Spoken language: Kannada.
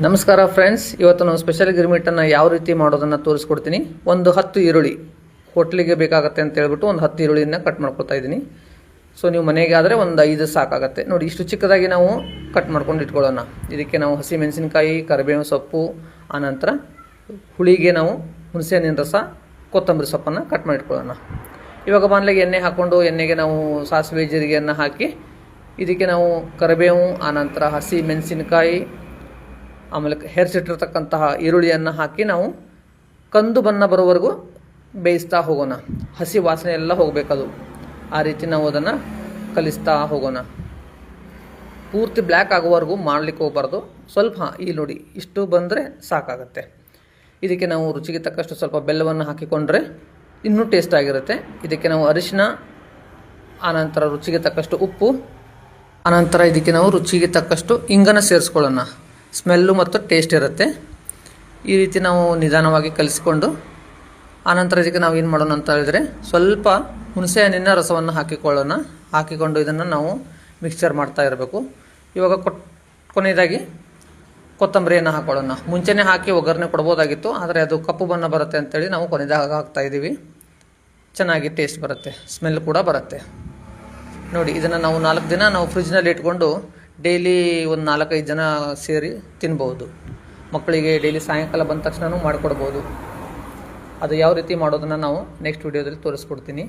ನಮಸ್ಕಾರ ಫ್ರೆಂಡ್ಸ್, ಇವತ್ತು ನಾವು ಸ್ಪೆಷಲ್ ಗಿರ್ಮಿಟನ್ನು ಯಾವ ರೀತಿ ಮಾಡೋದನ್ನು ತೋರಿಸ್ಕೊಡ್ತೀನಿ. ಒಂದು 10 ಈರುಳ್ಳಿ ಹೋಟ್ಲಿಗೆ ಬೇಕಾಗುತ್ತೆ ಅಂತ ಹೇಳ್ಬಿಟ್ಟು ಒಂದು 10 ಈರುಳ್ಳಿಯನ್ನು ಕಟ್ ಮಾಡ್ಕೊಳ್ತಾ ಇದ್ದೀನಿ. ಸೊ ನೀವು ಮನೆಗೆ ಆದರೆ ಒಂದು 5 ಸಾಕಾಗುತ್ತೆ. ನೋಡಿ, ಇಷ್ಟು ಚಿಕ್ಕದಾಗಿ ನಾವು ಕಟ್ ಮಾಡ್ಕೊಂಡು ಇಟ್ಕೊಳ್ಳೋಣ. ಇದಕ್ಕೆ ನಾವು ಹಸಿ ಮೆಣಸಿನಕಾಯಿ, ಕರಿಬೇವು ಸೊಪ್ಪು, ಆನಂತರ ಹುಳಿಗೆ ನಾವು ಹುಣಸೆಹಣ್ಣಿನ ರಸ, ಕೊತ್ತಂಬರಿ ಸೊಪ್ಪನ್ನು ಕಟ್ ಮಾಡಿ ಇಟ್ಕೊಳ್ಳೋಣ. ಇವಾಗ ಬಾಣಲೆಗೆ ಎಣ್ಣೆ ಹಾಕ್ಕೊಂಡು ಎಣ್ಣೆಗೆ ನಾವು ಸಾಸಿವೆ ಜೀರಿಗೆಯನ್ನು ಹಾಕಿ ಇದಕ್ಕೆ ನಾವು ಕರಿಬೇವು, ಆನಂತರ ಹಸಿ ಮೆಣಸಿನಕಾಯಿ, ಆಮೇಲೆ ಹೆರ್ಸಿಟ್ಟಿರ್ತಕ್ಕಂತಹ ಈರುಳ್ಳಿಯನ್ನು ಹಾಕಿ ನಾವು ಕಂದು ಬಣ್ಣ ಬರೋವರೆಗೂ ಬೇಯಿಸ್ತಾ ಹೋಗೋಣ. ಹಸಿ ವಾಸನೆ ಎಲ್ಲ ಹೋಗಬೇಕದು. ಆ ರೀತಿ ನಾವು ಅದನ್ನು ಕಲಿಸ್ತಾ ಹೋಗೋಣ. ಪೂರ್ತಿ ಬ್ಲ್ಯಾಕ್ ಆಗುವವರೆಗೂ ಮಾಡಲಿಕ್ಕೆ ಹೋಗಬಾರ್ದು. ಸ್ವಲ್ಪ ನೋಡಿ ಇಷ್ಟು ಬಂದರೆ ಸಾಕಾಗತ್ತೆ. ಇದಕ್ಕೆ ನಾವು ರುಚಿಗೆ ತಕ್ಕಷ್ಟು ಸ್ವಲ್ಪ ಬೆಲ್ಲವನ್ನು ಹಾಕಿಕೊಂಡ್ರೆ ಇನ್ನೂ ಟೇಸ್ಟ್ ಆಗಿರುತ್ತೆ. ಇದಕ್ಕೆ ನಾವು ಅರಿಶಿನ, ಆನಂತರ ರುಚಿಗೆ ತಕ್ಕಷ್ಟು ಉಪ್ಪು, ಆನಂತರ ಇದಕ್ಕೆ ನಾವು ರುಚಿಗೆ ತಕ್ಕಷ್ಟು ಇಂಗನ್ನು ಸೇರಿಸ್ಕೊಳ್ಳೋಣ. ಸ್ಮೆಲ್ಲು ಮತ್ತು ಟೇಸ್ಟ್ ಇರುತ್ತೆ. ಈ ರೀತಿ ನಾವು ನಿಧಾನವಾಗಿ ಕಲಿಸ್ಕೊಂಡು ಆನಂತರ ಇದಕ್ಕೆ ನಾವು ಏನು ಮಾಡೋಣ ಅಂತ ಹೇಳಿದ್ರೆ ಸ್ವಲ್ಪ ಹುಣಸೆ ಹಣ್ಣಿನ ರಸವನ್ನು ಹಾಕಿಕೊಂಡು ಇದನ್ನು ನಾವು ಮಿಕ್ಸ್ಚರ್ ಮಾಡ್ತಾ ಇರಬೇಕು. ಇವಾಗ ಕೊನೆಯದಾಗಿ ಕೊತ್ತಂಬರಿಯನ್ನು ಹಾಕೊಳ್ಳೋಣ. ಮುಂಚೆನೇ ಹಾಕಿ ಒಗ್ಗರಣೆ ಕೊಡ್ಬೋದಾಗಿತ್ತು, ಆದರೆ ಅದು ಕಪ್ಪು ಬಣ್ಣ ಬರುತ್ತೆ ಅಂತೇಳಿ ನಾವು ಕೊನೆಯದಾಗ ಹಾಕ್ತಾಯಿದ್ದೀವಿ. ಚೆನ್ನಾಗಿ ಟೇಸ್ಟ್ ಬರುತ್ತೆ, ಸ್ಮೆಲ್ ಕೂಡ ಬರುತ್ತೆ. ನೋಡಿ, ಇದನ್ನು ನಾವು 4 ದಿನ ನಾವು ಫ್ರಿಜ್ನಲ್ಲಿ ಇಟ್ಕೊಂಡು ಡೈಲಿ ಒಂದು 4-5 ಜನ ಸೇರಿ ತಿನ್ಬೋದು. ಮಕ್ಕಳಿಗೆ ಡೈಲಿ ಸಾಯಂಕಾಲ ಬಂದ ತಕ್ಷಣ ಮಾಡಿಕೊಡ್ಬೋದು. ಅದು ಯಾವ ರೀತಿ ಮಾಡೋದನ್ನು ನಾವು ನೆಕ್ಸ್ಟ್ ವಿಡಿಯೋದಲ್ಲಿ ತೋರಿಸ್ಕೊಡ್ತೀನಿ.